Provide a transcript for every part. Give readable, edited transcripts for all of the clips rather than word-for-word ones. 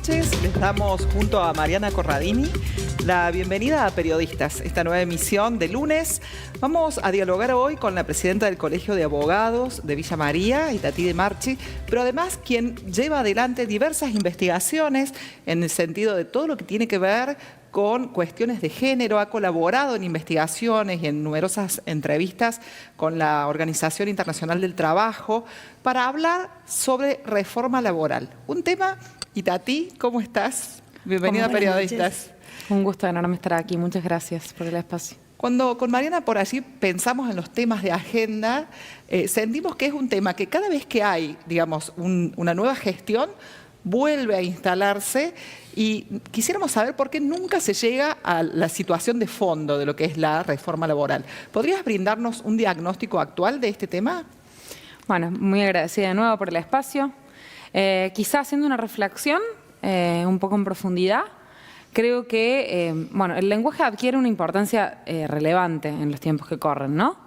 noches. Les damos junto a Mariana Corradini la bienvenida a Periodistas, esta nueva emisión de lunes. Vamos a dialogar hoy con la presidenta del Colegio de Abogados de Villa María, Itatí de Marchi, pero además quien lleva adelante diversas investigaciones en el sentido de todo lo que tiene que ver con cuestiones de género, ha colaborado en investigaciones y en numerosas entrevistas con la Organización Internacional del Trabajo para hablar sobre reforma laboral. Un tema, Itatí, ¿cómo estás? Bienvenida a Periodistas. Un gusto enorme estar aquí, muchas gracias por el espacio. Cuando con Mariana por allí pensamos en los temas de agenda, sentimos que es un tema que cada vez que hay, digamos, una nueva gestión, vuelve a instalarse y quisiéramos saber por qué nunca se llega a la situación de fondo de lo que es la reforma laboral. ¿Podrías brindarnos un diagnóstico actual de este tema? Bueno, muy agradecida de nuevo por el espacio. Quizá haciendo una reflexión un poco en profundidad, creo que bueno, el lenguaje adquiere una importancia relevante en los tiempos que corren, ¿no?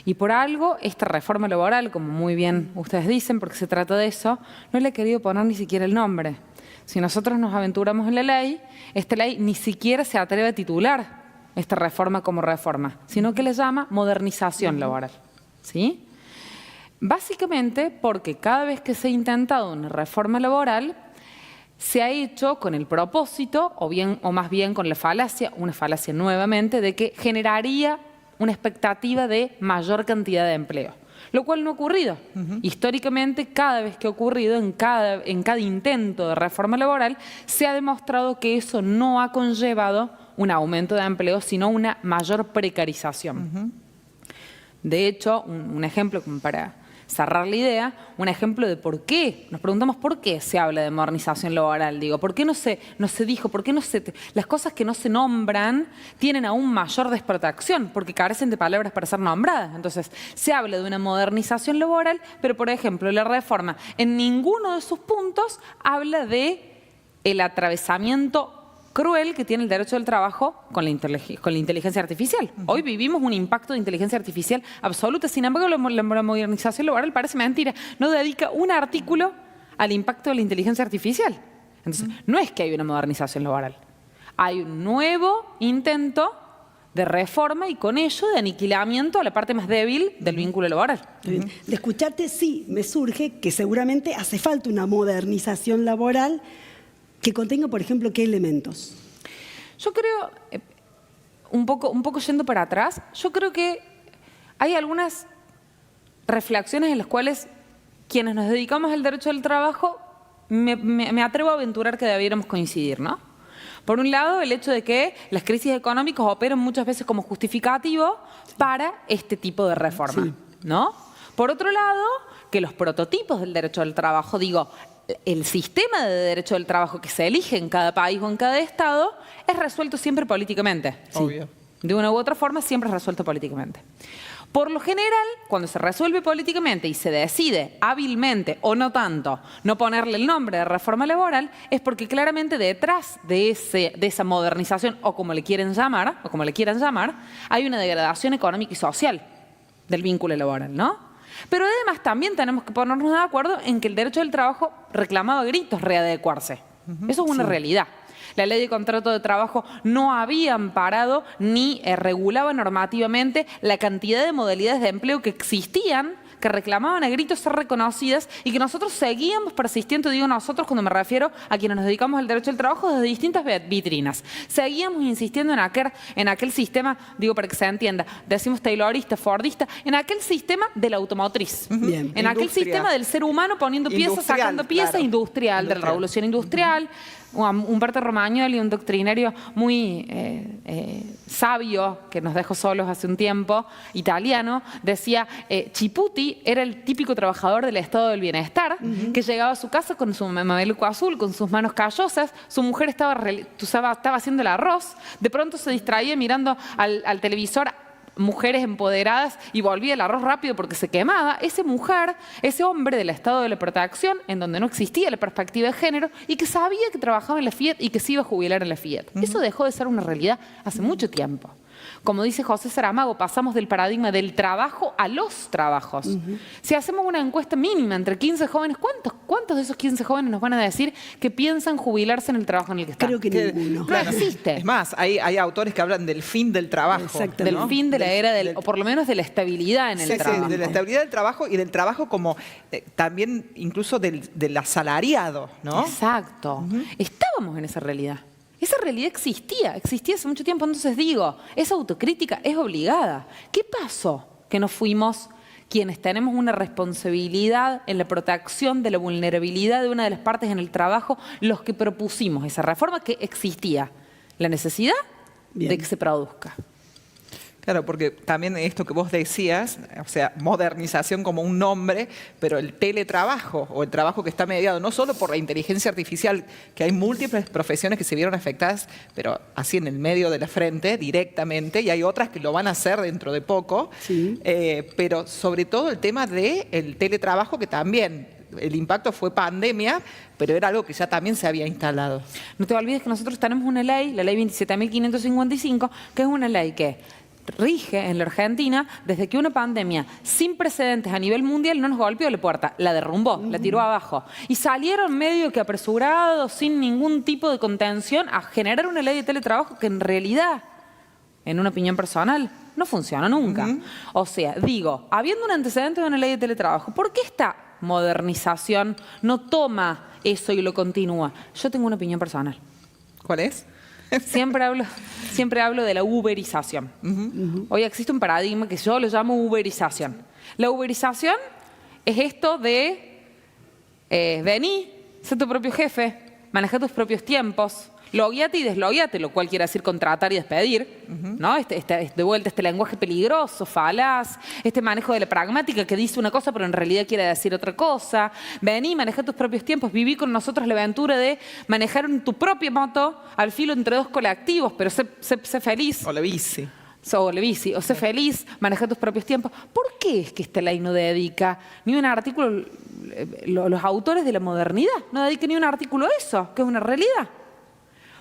Y por algo, esta reforma laboral, como muy bien ustedes dicen, porque se trata de eso, no le he querido poner ni siquiera el nombre. Si nosotros nos aventuramos en la ley, esta ley ni siquiera se atreve a titular esta reforma como reforma, sino que le llama modernización laboral, ¿sí? Básicamente porque cada vez que se ha intentado una reforma laboral, se ha hecho con el propósito, o más bien con la falacia, una falacia nuevamente, de que generaría una expectativa de mayor cantidad de empleo, lo cual no ha ocurrido. Históricamente, cada vez que ha ocurrido, en cada intento de reforma laboral, se ha demostrado que eso no ha conllevado un aumento de empleo, sino una mayor precarización. De hecho, un ejemplo como para cerrar la idea, un ejemplo de por qué, nos preguntamos por qué se habla de modernización laboral, digo, por qué no se dijo, por qué las cosas que no se nombran tienen aún mayor desprotección, porque carecen de palabras para ser nombradas. Entonces, se habla de una modernización laboral, pero por ejemplo, la reforma en ninguno de sus puntos habla de el atravesamiento cruel que tiene el derecho del trabajo con la inteligencia artificial. Hoy vivimos un impacto de inteligencia artificial absoluto. Sin embargo, la modernización laboral parece mentira. No dedica un artículo al impacto de la inteligencia artificial. Entonces, no es que hay una modernización laboral. Hay un nuevo intento de reforma y con ello de aniquilamiento a la parte más débil del vínculo laboral. De escucharte, sí, me surge que seguramente hace falta una modernización laboral que contenga, por ejemplo, ¿qué elementos? Yo creo, un poco yendo para atrás, yo creo que hay algunas reflexiones en las cuales quienes nos dedicamos al derecho del trabajo, me atrevo a aventurar que debiéramos coincidir, ¿no? Por un lado, el hecho de que las crisis económicas operan muchas veces como justificativo para este tipo de reforma, ¿no? Por otro lado, que los prototipos del derecho del trabajo, digo, el sistema de derecho del trabajo que se elige en cada país o en cada estado es resuelto siempre políticamente. Obvio. De una u otra forma siempre es resuelto políticamente. Por lo general, cuando se resuelve políticamente y se decide hábilmente o no tanto no ponerle el nombre de reforma laboral, es porque claramente detrás de esa modernización, o como le quieran llamar, hay una degradación económica y social del vínculo laboral, ¿no? Pero además también tenemos que ponernos de acuerdo en que el derecho del trabajo reclamaba a gritos readecuarse. Eso es una realidad. La ley de contrato de trabajo no había amparado ni regulaba normativamente la cantidad de modalidades de empleo que existían, que reclamaban a gritos ser reconocidas y que nosotros seguíamos persistiendo, digo nosotros cuando me refiero a quienes nos dedicamos al derecho del trabajo desde distintas vitrinas. Seguíamos insistiendo en aquel sistema, digo para que se entienda, decimos taylorista, fordista, en aquel sistema de la automotriz. Bien. En aquel sistema del ser humano poniendo piezas, sacando piezas, claro. Industrial, de la revolución industrial. Umberto Romagnoli, un doctrinario muy sabio que nos dejó solos hace un tiempo, italiano, decía, Chiputi era el típico trabajador del estado del bienestar, que llegaba a su casa con su mameluco azul, con sus manos callosas, su mujer estaba haciendo el arroz, de pronto se distraía mirando al televisor, mujeres empoderadas, y volvía el arroz rápido porque se quemaba. Ese hombre del estado de la protección, en donde no existía la perspectiva de género y que sabía que trabajaba en la Fiat y que se iba a jubilar en la Fiat. Eso dejó de ser una realidad hace mucho tiempo. Como dice José Saramago, pasamos del paradigma del trabajo a los trabajos. Si hacemos una encuesta mínima entre 15 jóvenes, ¿cuántos de esos 15 jóvenes nos van a decir que piensan jubilarse en el trabajo en el que están? Creo que ninguno. No existe. Es más, hay autores que hablan del fin del trabajo. Exacto. Del ¿no? fin de la era o por lo menos de la estabilidad en el Sí, trabajo. de la estabilidad del trabajo y del trabajo como también incluso del asalariado, ¿no? Exacto. Estábamos en esa realidad. Esa realidad existía hace mucho tiempo. Entonces digo, esa autocrítica es obligada. ¿Qué pasó que no fuimos quienes tenemos una responsabilidad en la protección de la vulnerabilidad de una de las partes en el trabajo, los que propusimos esa reforma que existía? La necesidad de que se produzca. Claro, porque también esto que vos decías, o sea, modernización como un nombre, pero el teletrabajo o el trabajo que está mediado no solo por la inteligencia artificial, que hay múltiples profesiones que se vieron afectadas, pero así en el medio de la frente, directamente, y hay otras que lo van a hacer dentro de poco, Sí. Pero sobre todo el tema del teletrabajo, que también el impacto fue pandemia, pero era algo que ya también se había instalado. No te olvides que nosotros tenemos una ley, la ley 27.555, que es una ley que rige en la Argentina desde que una pandemia sin precedentes a nivel mundial no nos golpeó la puerta, la derrumbó, la tiró abajo. Y salieron medio que apresurados, sin ningún tipo de contención, a generar una ley de teletrabajo que en realidad, en una opinión personal, no funciona nunca. O sea, digo, habiendo un antecedente de una ley de teletrabajo, ¿por qué esta modernización no toma eso y lo continúa? Yo tengo una opinión personal. ¿Cuál es? Siempre hablo de la uberización. Hoy existe un paradigma que yo lo llamo uberización. La uberización es esto de vení, sé tu propio jefe, maneja tus propios tiempos, logueate y deslogueate, lo cual quiere decir contratar y despedir, ¿no? De vuelta este lenguaje peligroso, falaz, este manejo de la pragmática que dice una cosa pero en realidad quiere decir otra cosa. Vení, maneja tus propios tiempos, viví con nosotros la aventura de manejar en tu propia moto al filo entre dos colectivos, pero sé feliz. O la bici. O sé feliz, maneja tus propios tiempos. ¿Por qué es que esta ley no dedica ni un artículo, los autores de la modernidad no dedican ni un artículo a eso, que es una realidad?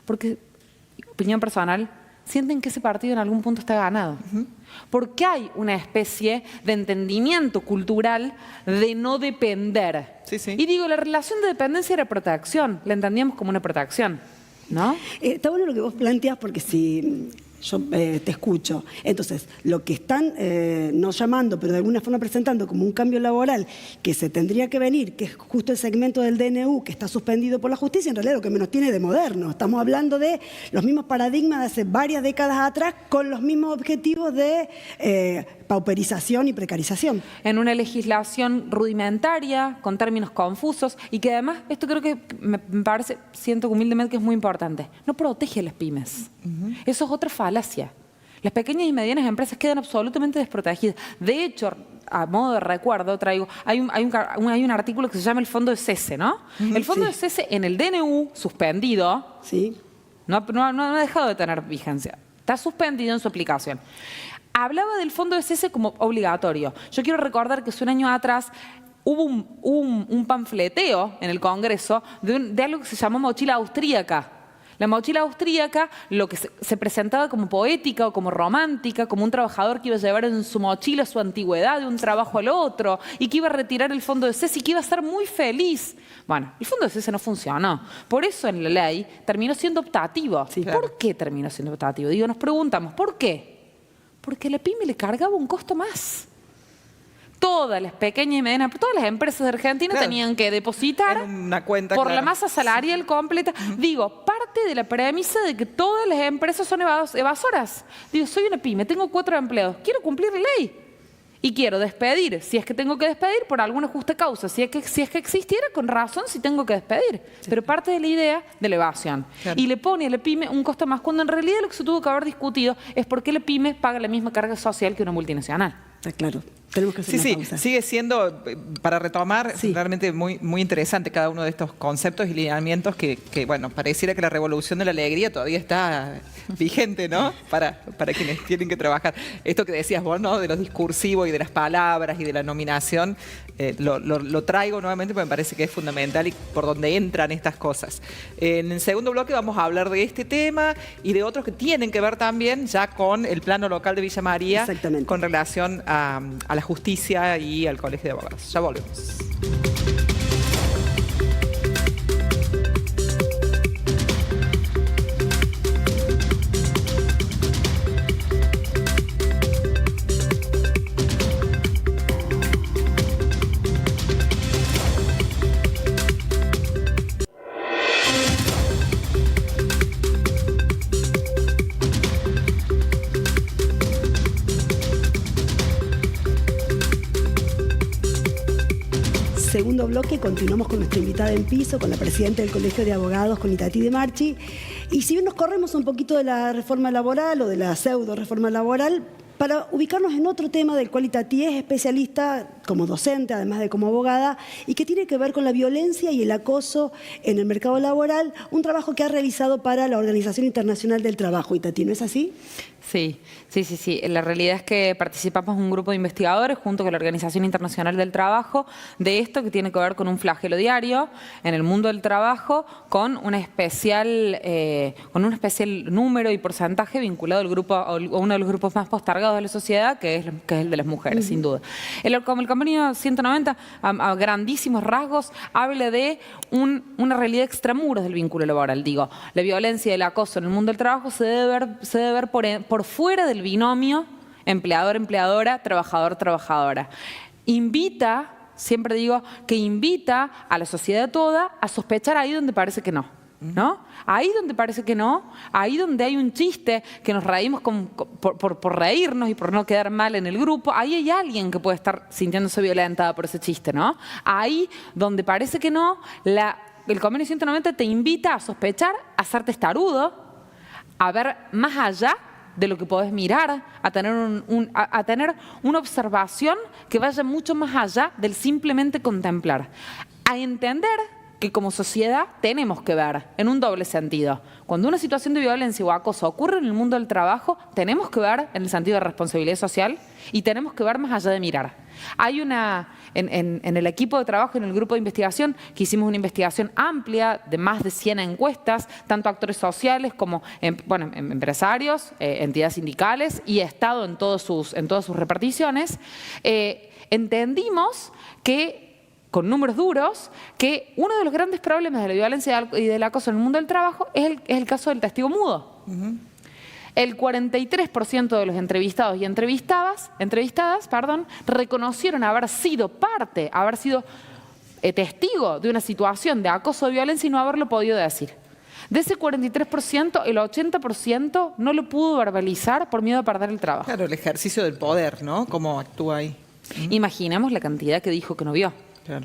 Porque, opinión personal, sienten que ese partido en algún punto está ganado. Porque hay una especie de entendimiento cultural de no depender. Sí, sí. Y digo, la relación de dependencia era protección, la entendíamos como una protección, ¿no? Está bueno lo que vos planteas porque si yo te escucho. Entonces, lo que están no llamando, pero de alguna forma presentando como un cambio laboral que se tendría que venir, que es justo el segmento del DNU que está suspendido por la justicia, en realidad lo que menos tiene de moderno. Estamos hablando de los mismos paradigmas de hace varias décadas atrás con los mismos objetivos de pauperización y precarización. En una legislación rudimentaria, con términos confusos, y que además, esto creo que me parece, siento humildemente que es muy importante, no protege a las pymes. Eso es otra falacia. Las pequeñas y medianas empresas quedan absolutamente desprotegidas. De hecho, a modo de recuerdo, traigo, hay un artículo que se llama el Fondo de Cese, ¿no? El Fondo de Cese en el DNU, suspendido, Sí. no ha dejado de tener vigencia. Está suspendido en su aplicación. Hablaba del Fondo de Cese como obligatorio. Yo quiero recordar que hace un año atrás hubo un panfleteo en el Congreso de algo que se llamó mochila austríaca. La mochila austríaca, lo que se presentaba como poética o como romántica, como un trabajador que iba a llevar en su mochila su antigüedad de un trabajo al otro y que iba a retirar el fondo de cese y que iba a estar muy feliz. Bueno, el fondo de cese no funcionó. Por eso en la ley terminó siendo optativo. Sí, claro. ¿Por qué terminó siendo optativo? Digo, nos preguntamos, ¿por qué? Porque a la pyme le cargaba un costo más. Todas las pequeñas y medianas, todas las empresas de Argentina tenían que depositar en una cuenta, por la masa salarial completa. Digo, parte de la premisa de que todas las empresas son evasoras. Digo, soy una pyme, tengo 4 empleados, quiero cumplir la ley. Y quiero despedir, si es que tengo que despedir, por alguna justa causa. Si es que existiera, con razón, si tengo que despedir. Pero parte de la idea de la evasión. Claro. Y le pone a la pyme un costo más, cuando en realidad lo que se tuvo que haber discutido es por qué la pyme paga la misma carga social que una multinacional. está claro. Tenemos que hacer una pausa. Sigue siendo, para retomar, Sí. realmente muy, muy interesante cada uno de estos conceptos y lineamientos que, bueno, pareciera que la revolución de la alegría todavía está vigente, ¿no? Para quienes tienen que trabajar. Esto que decías vos, ¿no? De los discursivos y de las palabras y de la nominación, lo traigo nuevamente porque me parece que es fundamental y por donde entran estas cosas. En el segundo bloque vamos a hablar de este tema y de otros que tienen que ver también ya con el plano local de Villa María, Exactamente, con relación a la justicia y al Colegio de Abogados. Ya volvemos. Segundo bloque, continuamos con nuestra invitada en piso, con la presidenta del Colegio de Abogados, con Itatí de Marchi. Y si bien nos corremos un poquito de la reforma laboral o de la pseudo reforma laboral, para ubicarnos en otro tema del cual Itatí es especialista como docente, además de como abogada, y que tiene que ver con la violencia y el acoso en el mercado laboral, un trabajo que ha realizado para la Organización Internacional del Trabajo. Itatí, ¿no es así? Sí. La realidad es que participamos en un grupo de investigadores junto con la Organización Internacional del Trabajo de esto que tiene que ver con un flagelo diario en el mundo del trabajo con un especial número y porcentaje vinculado al grupo, a uno de los grupos más postergados de la sociedad, que es el de las mujeres, sin duda. El convenio 190, a grandísimos rasgos, habla de una realidad extramuros del vínculo laboral. Digo, la violencia y el acoso en el mundo del trabajo se debe ver por fuera del binomio empleador-empleadora, trabajador-trabajadora. Siempre digo que invita a la sociedad toda a sospechar ahí donde parece que no. ¿No? Ahí donde parece que no, ahí donde hay un chiste que nos reímos por reírnos y por no quedar mal en el grupo, ahí hay alguien que puede estar sintiéndose violentada por ese chiste, ¿no? Ahí donde parece que no, el convenio 190 te invita a sospechar, a ser testarudo, a ver más allá de lo que podés mirar, a tener una observación que vaya mucho más allá del simplemente contemplar, a entender que como sociedad tenemos que ver en un doble sentido. Cuando una situación de violencia o acoso ocurre en el mundo del trabajo, tenemos que ver en el sentido de responsabilidad social y tenemos que ver más allá de mirar. Hay en el equipo de trabajo, en el grupo de investigación, que hicimos una investigación amplia de más de 100 encuestas, tanto actores sociales como empresarios, entidades sindicales y Estado en todas sus reparticiones. Entendimos que con números duros, que uno de los grandes problemas de la violencia y del acoso en el mundo del trabajo es el caso del testigo mudo. El 43% de los entrevistados y entrevistadas, reconocieron haber sido testigo de una situación de acoso o violencia y no haberlo podido decir. De ese 43%, el 80% no lo pudo verbalizar por miedo a perder el trabajo. Claro, el ejercicio del poder, ¿no? ¿Cómo actúa ahí? Imaginemos la cantidad que dijo que no vio. Claro.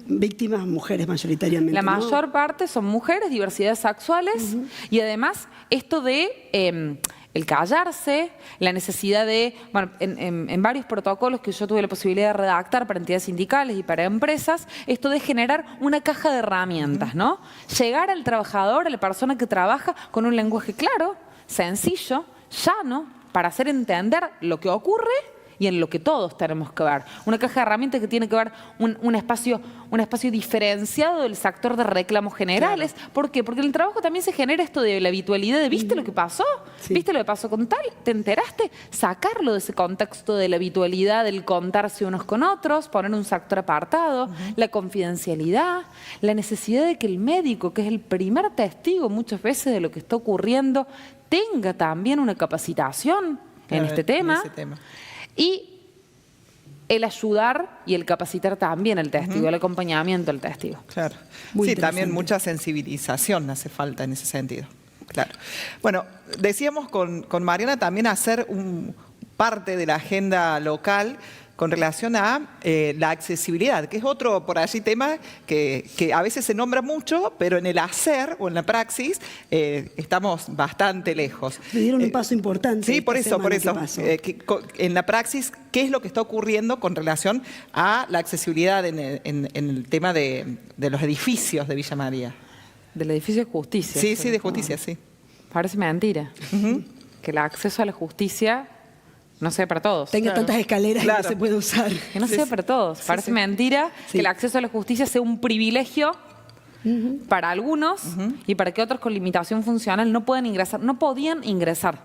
Víctimas, mujeres mayoritariamente. La mayor parte son mujeres, diversidades sexuales y además esto de el callarse, la necesidad de, en varios protocolos que yo tuve la posibilidad de redactar para entidades sindicales y para empresas, esto de generar una caja de herramientas, ¿no? Llegar al trabajador, a la persona que trabaja con un lenguaje claro, sencillo, llano, para hacer entender lo que ocurre y en lo que todos tenemos que ver. Una caja de herramientas que tiene que ver un espacio diferenciado del sector de reclamos generales. Claro. ¿Por qué? Porque en el trabajo también se genera esto de la habitualidad de ¿viste lo que pasó? Sí. ¿Viste lo que pasó con tal? ¿Te enteraste? Sacarlo de ese contexto de la habitualidad, del contarse unos con otros, poner un sector apartado, la confidencialidad, la necesidad de que el médico, que es el primer testigo muchas veces de lo que está ocurriendo, tenga también una capacitación en este tema. Y el ayudar y el capacitar también al testigo, el acompañamiento al testigo. Claro. Sí, también mucha sensibilización hace falta en ese sentido. Claro. Bueno, decíamos con Mariana también hacer parte de la agenda local con relación a la accesibilidad, que es otro por allí tema que a veces se nombra mucho, pero en el hacer o en la praxis estamos bastante lejos. Le dieron un paso importante. Sí, por eso. En la praxis, ¿qué es lo que está ocurriendo con relación a la accesibilidad en el tema de los edificios de Villa María? Del edificio de justicia. Sí, de justicia, sí. Parece mentira. Que el acceso a la justicia no sea para todos. Tenga tantas escaleras que no se puede usar. Que no sea para todos. Parece mentira que el acceso a la justicia sea un privilegio para algunos y para que otros con limitación funcional no puedan ingresar, no podían ingresar.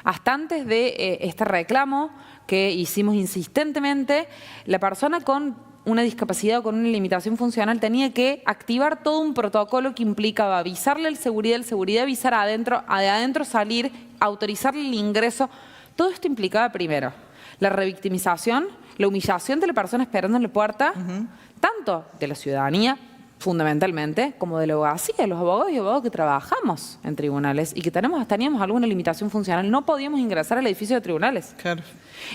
Hasta antes de este reclamo que hicimos insistentemente, la persona con una discapacidad o con una limitación funcional tenía que activar todo un protocolo que implicaba avisarle al seguridad, avisar de adentro salir, autorizarle el ingreso. Todo esto implicaba primero la revictimización, la humillación de la persona esperando en la puerta, tanto de la ciudadanía, fundamentalmente, como de la abogacía, los abogados y abogados que trabajamos en tribunales y que teníamos alguna limitación funcional, no podíamos ingresar al edificio de tribunales. Claro.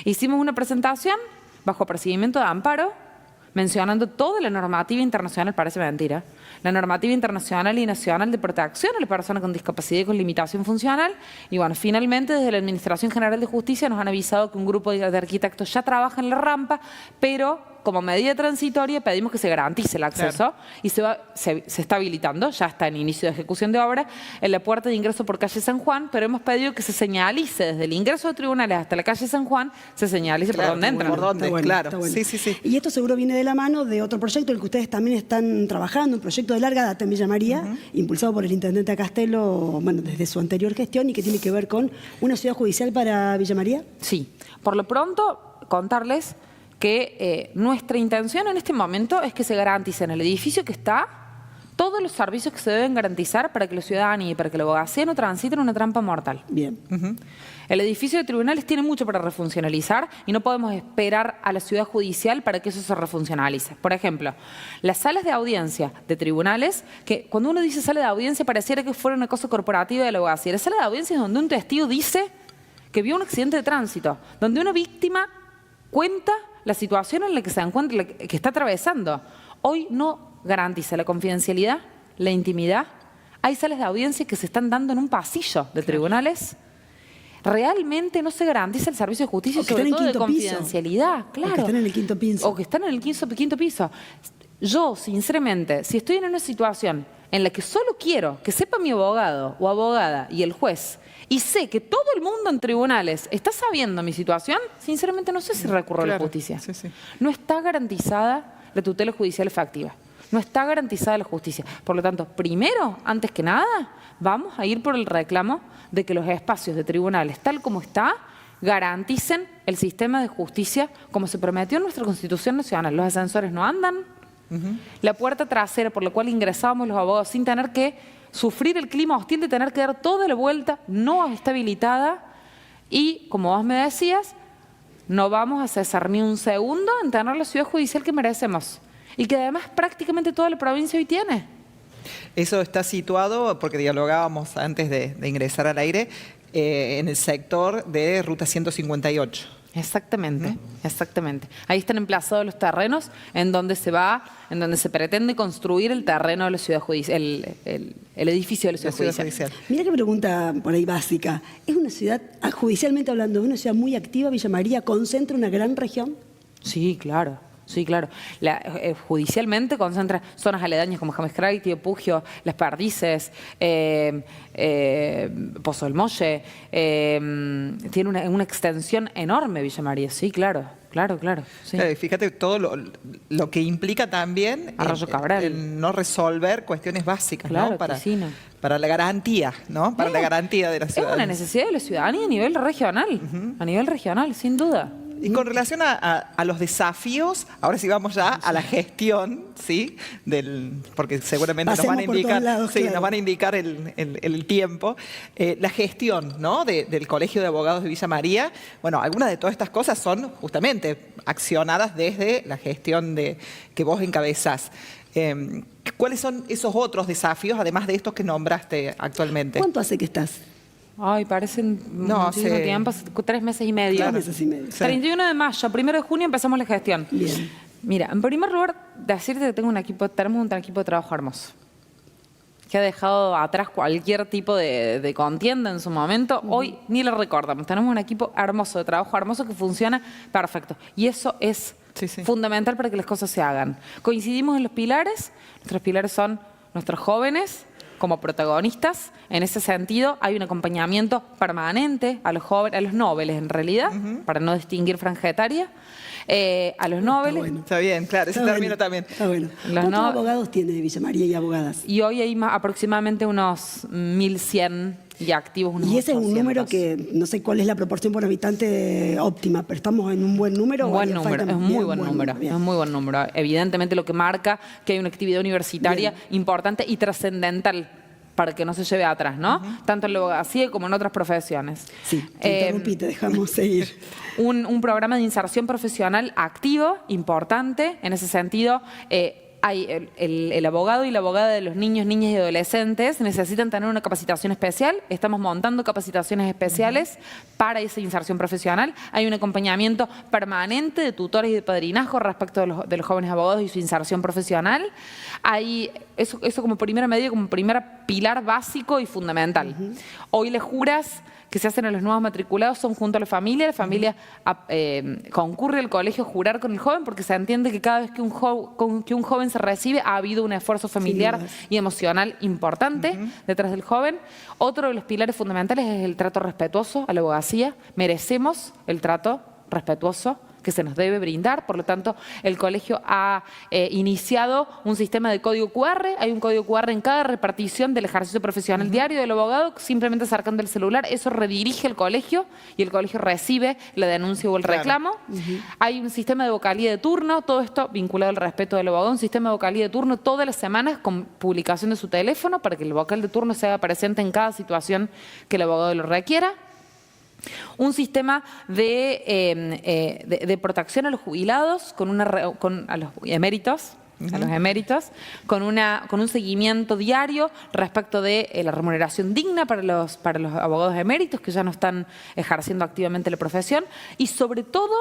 Hicimos una presentación bajo procedimiento de amparo, mencionando toda la normativa internacional, parece mentira, la normativa internacional y nacional de protección a la persona con discapacidad y con limitación funcional. Y bueno, finalmente desde la Administración General de Justicia nos han avisado que un grupo de arquitectos ya trabaja en la rampa, pero como medida transitoria pedimos que se garantice el acceso y se está habilitando, ya está en inicio de ejecución de obra, en la puerta de ingreso por calle San Juan, pero hemos pedido que se señalice desde el ingreso de tribunales hasta la calle San Juan, se señalice por dónde entran. Por dónde, Está bueno. Sí. Y esto seguro viene de la mano de otro proyecto, el que ustedes también están trabajando, un proyecto de larga data en Villa María, impulsado por el intendente Castelo, bueno, desde su anterior gestión, y que tiene que ver con una ciudad judicial para Villa María. Sí, por lo pronto contarles que nuestra intención en este momento es que se garantice en el edificio que está todos los servicios que se deben garantizar para que la ciudadanía y para que la abogacía no transiten una trampa mortal. Bien. El edificio de tribunales tiene mucho para refuncionalizar y no podemos esperar a la ciudad judicial para que eso se refuncionalice. Por ejemplo, las salas de audiencia de tribunales, que cuando uno dice sala de audiencia pareciera que fuera una cosa corporativa de la abogacía. La sala de audiencia es donde un testigo dice que vio un accidente de tránsito, donde una víctima cuenta la situación en la que se encuentra, que está atravesando. Hoy no garantiza la confidencialidad, la intimidad. Hay salas de audiencia que se están dando en un pasillo de tribunales. Realmente no se garantiza el servicio de justicia, sobre todo de confidencialidad. Claro. O que están en el quinto piso. O que están en el quinto piso. Yo, sinceramente, si estoy en una situación en la que solo quiero que sepa mi abogado o abogada y el juez, y sé que todo el mundo en tribunales está sabiendo mi situación, sinceramente no sé si recurro a la justicia. No está garantizada la tutela judicial efectiva. No está garantizada la justicia. Por lo tanto, primero, antes que nada, vamos a ir por el reclamo de que los espacios de tribunales, tal como está, garanticen el sistema de justicia como se prometió en nuestra Constitución Nacional. Los ascensores no andan. La puerta trasera por la cual ingresábamos los abogados sin tener que sufrir el clima hostil de tener que dar toda la vuelta, no está habilitada y, como vos me decías, no vamos a cesar ni un segundo en tener la ciudad judicial que merecemos y que además prácticamente toda la provincia hoy tiene. Eso está situado, porque dialogábamos antes de ingresar al aire, en el sector de Ruta 158. Exactamente, exactamente. Ahí están emplazados los terrenos en donde se pretende construir el terreno de la ciudad judicial, el edificio de la ciudad judicial. Mira qué pregunta por ahí básica. ¿Es una ciudad, judicialmente hablando, una ciudad muy activa, Villa María, concentra una gran región? Sí, claro. Sí, claro. Judicialmente concentra zonas aledañas como James Craig, Pugio, Las Perdices, Pozo del Molle. Tiene una extensión enorme Villa María. Sí, claro. Sí. Fíjate todo lo que implica también Arroyo Cabral. el no resolver cuestiones básicas, claro, ¿no? Para la garantía, ¿no? Para la garantía de la ciudadanía. Es una necesidad de la ciudadanía a nivel regional. A nivel regional, sin duda. Y con relación a los desafíos, ahora sí vamos ya a la gestión, ¿sí? Porque seguramente nos van a indicar, nos van a indicar el tiempo. La gestión, ¿no? Del Colegio de Abogados de Villa María. Bueno, algunas de todas estas cosas son justamente accionadas desde la gestión que vos encabezás. ¿Cuáles son esos otros desafíos, además de estos que nombraste actualmente? ¿Cuánto hace que estás? Ay, parecen muchísimo tiempo, 3 meses y medio. 3 meses y medio. 31 de mayo, 1 de junio empezamos la gestión. Bien. Mira, en primer lugar, decirte que tenemos un equipo de trabajo hermoso, que ha dejado atrás cualquier tipo de contienda en su momento. Hoy ni lo recordamos. Tenemos un equipo hermoso, de trabajo hermoso, que funciona perfecto. Y eso es fundamental para que las cosas se hagan. Coincidimos en los pilares. Nuestros pilares son nuestros jóvenes como protagonistas. En ese sentido, hay un acompañamiento permanente a los jóvenes, a los nobles en realidad, para no distinguir franja etaria. A los nobles. Está bien, claro, ese término también. Está bueno. ¿Cuántos abogados tiene Villa María y abogadas? Y hoy hay aproximadamente unos 1.100 y activos. Y ese es un número que no sé cuál es la proporción por habitante óptima, pero estamos en un buen número. Un buen número, es un muy buen número. Es un muy buen número. Evidentemente lo que marca que hay una actividad universitaria importante y trascendental para que no se lleve atrás, ¿no? Tanto en la abogacía como en otras profesiones. Sí, te interrumpí, te dejamos seguir. Un programa de inserción profesional activo, importante. En ese sentido, hay el abogado y la abogada de los niños, niñas y adolescentes necesitan tener una capacitación especial. Estamos montando capacitaciones especiales para esa inserción profesional. Hay un acompañamiento permanente de tutores y de padrinazgo respecto de los jóvenes abogados y su inserción profesional. Hay eso como primera medida, como primer pilar básico y fundamental. Hoy las juras que se hacen a los nuevos matriculados son junto a la familia concurre al colegio a jurar con el joven, porque se entiende que cada vez que un joven se recibe ha habido un esfuerzo familiar y emocional importante detrás del joven. Otro de los pilares fundamentales es el trato respetuoso a la abogacía. Merecemos el trato respetuoso que se nos debe brindar. Por lo tanto, el colegio ha iniciado un sistema de código QR. Hay un código QR en cada repartición del ejercicio profesional diario del abogado, simplemente acercando el celular. Eso redirige el colegio y el colegio recibe la denuncia o el reclamo. Hay un sistema de vocalía de turno, todo esto vinculado al respeto del abogado, un sistema de vocalía de turno todas las semanas con publicación de su teléfono para que el vocal de turno sea presente en cada situación que el abogado lo requiera. Un sistema de protección a los jubilados, a los eméritos, con un seguimiento diario respecto de la remuneración digna para los abogados eméritos que ya no están ejerciendo activamente la profesión, y sobre todo,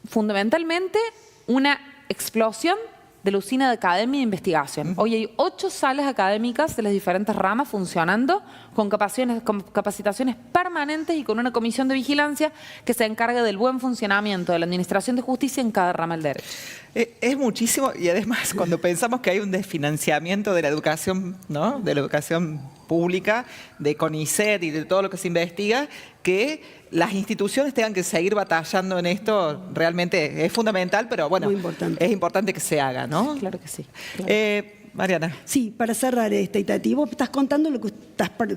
fundamentalmente, una explosión de la usina de academia e investigación. Hoy hay 8 salas académicas de las diferentes ramas funcionando con capacitaciones permanentes y con una comisión de vigilancia que se encarga del buen funcionamiento de la administración de justicia en cada rama del derecho. Es muchísimo, y además cuando pensamos que hay un desfinanciamiento de la educación, ¿no?, de la educación pública, de CONICET y de todo lo que se investiga, que las instituciones tengan que seguir batallando en esto, realmente es fundamental, pero bueno, es importante que se haga, ¿no? Claro que sí. Claro. Mariana. Sí, para cerrar y vos estás contando lo que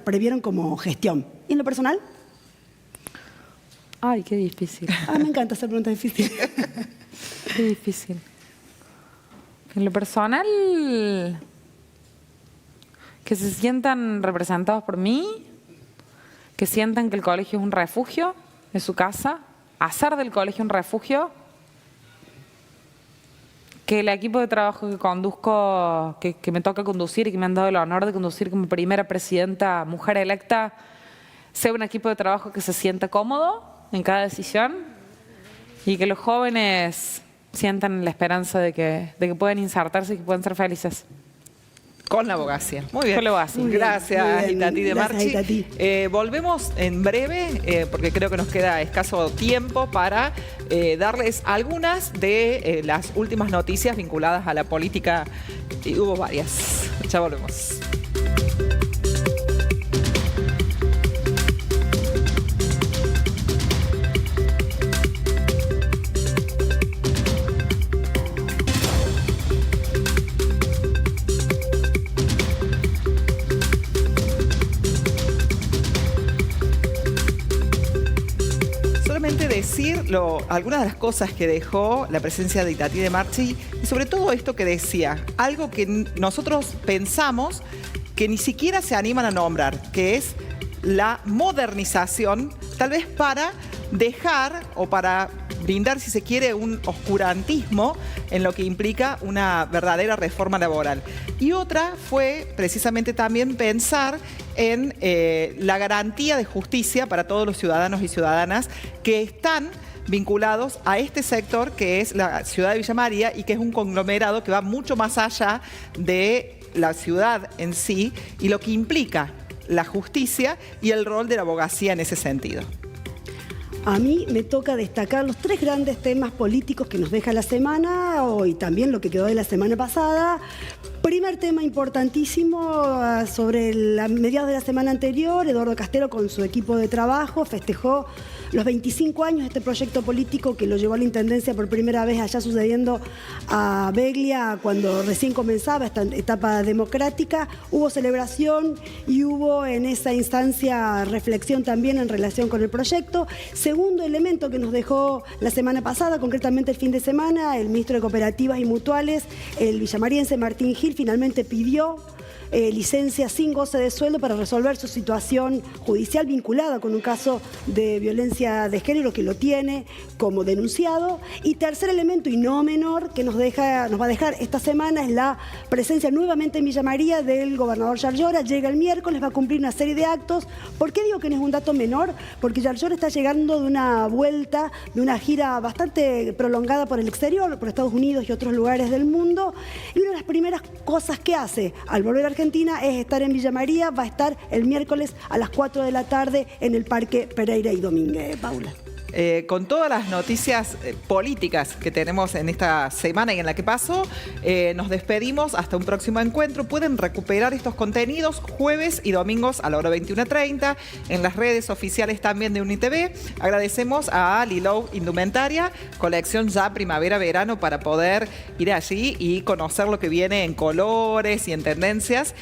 previeron como gestión. ¿Y en lo personal? Ay, qué difícil. Me encanta hacer preguntas difíciles. Qué difícil. En lo personal, que se sientan representados por mí, que sientan que el colegio es un refugio, es su casa, hacer del colegio un refugio, que el equipo de trabajo que conduzco, que me toca conducir y que me han dado el honor de conducir como primera presidenta mujer electa, sea un equipo de trabajo que se sienta cómodo en cada decisión y que los jóvenes sientan la esperanza de que puedan insertarse y que puedan ser felices. Con la abogacía. Muy bien. Con la abogacía. Gracias, Itatí de Marchi. Itatí. Volvemos en breve, porque creo que nos queda escaso tiempo para darles algunas de las últimas noticias vinculadas a la política. Y hubo varias. Ya volvemos. Decir algunas de las cosas que dejó la presencia de Itatí de Marchi y sobre todo esto que decía, algo que nosotros pensamos que ni siquiera se animan a nombrar, que es la modernización, tal vez para dejar o para brindar, si se quiere, un oscurantismo en lo que implica una verdadera reforma laboral. Y otra fue precisamente también pensar en la garantía de justicia para todos los ciudadanos y ciudadanas que están vinculados a este sector que es la ciudad de Villa María y que es un conglomerado que va mucho más allá de la ciudad en sí y lo que implica la justicia y el rol de la abogacía en ese sentido. A mí me toca destacar los 3 grandes temas políticos que nos deja la semana y también lo que quedó de la semana pasada. Primer tema importantísimo, sobre mediados de la semana anterior, Eduardo Castelo con su equipo de trabajo festejó los 25 años de este proyecto político que lo llevó a la Intendencia por primera vez allá sucediendo a Beglia cuando recién comenzaba esta etapa democrática. Hubo celebración y hubo en esa instancia reflexión también en relación con el proyecto. Segundo elemento que nos dejó la semana pasada, concretamente el fin de semana, el ministro de Cooperativas y Mutuales, el villamariense Martín Gil, finalmente pidió licencia sin goce de sueldo para resolver su situación judicial vinculada con un caso de violencia de género que lo tiene como denunciado. Y tercer elemento, y no menor, que nos va a dejar esta semana es la presencia nuevamente en Villa María del gobernador Yarlora. Llega el miércoles, va a cumplir una serie de actos. ¿Por qué digo que no es un dato menor? Porque Yarlora está llegando de una vuelta, de una gira bastante prolongada por el exterior, por Estados Unidos y otros lugares del mundo. Y una de las primeras cosas que hace al volver a Argentina es estar en Villa María. Va a estar el miércoles a las 4 de la tarde en el Parque Pereira y Domínguez. Paula. Con todas las noticias políticas que tenemos en esta semana y en la que pasó, nos despedimos hasta un próximo encuentro. Pueden recuperar estos contenidos jueves y domingos a la hora 21:30 en las redes oficiales también de UniTV. Agradecemos a Lilo Indumentaria, colección ya primavera-verano, para poder ir allí y conocer lo que viene en colores y en tendencias.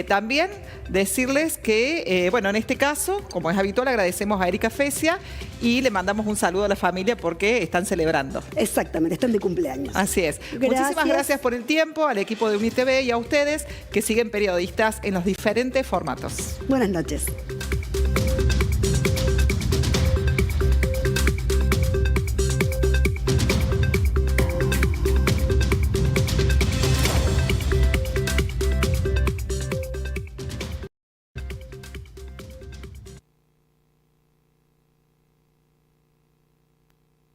También decirles que, bueno, en este caso, como es habitual, agradecemos a Erika Fecia y le mandamos un saludo a la familia porque están celebrando. Exactamente, están de cumpleaños. Así es. Gracias. Muchísimas gracias por el tiempo, al equipo de UniTV y a ustedes que siguen periodistas en los diferentes formatos. Buenas noches.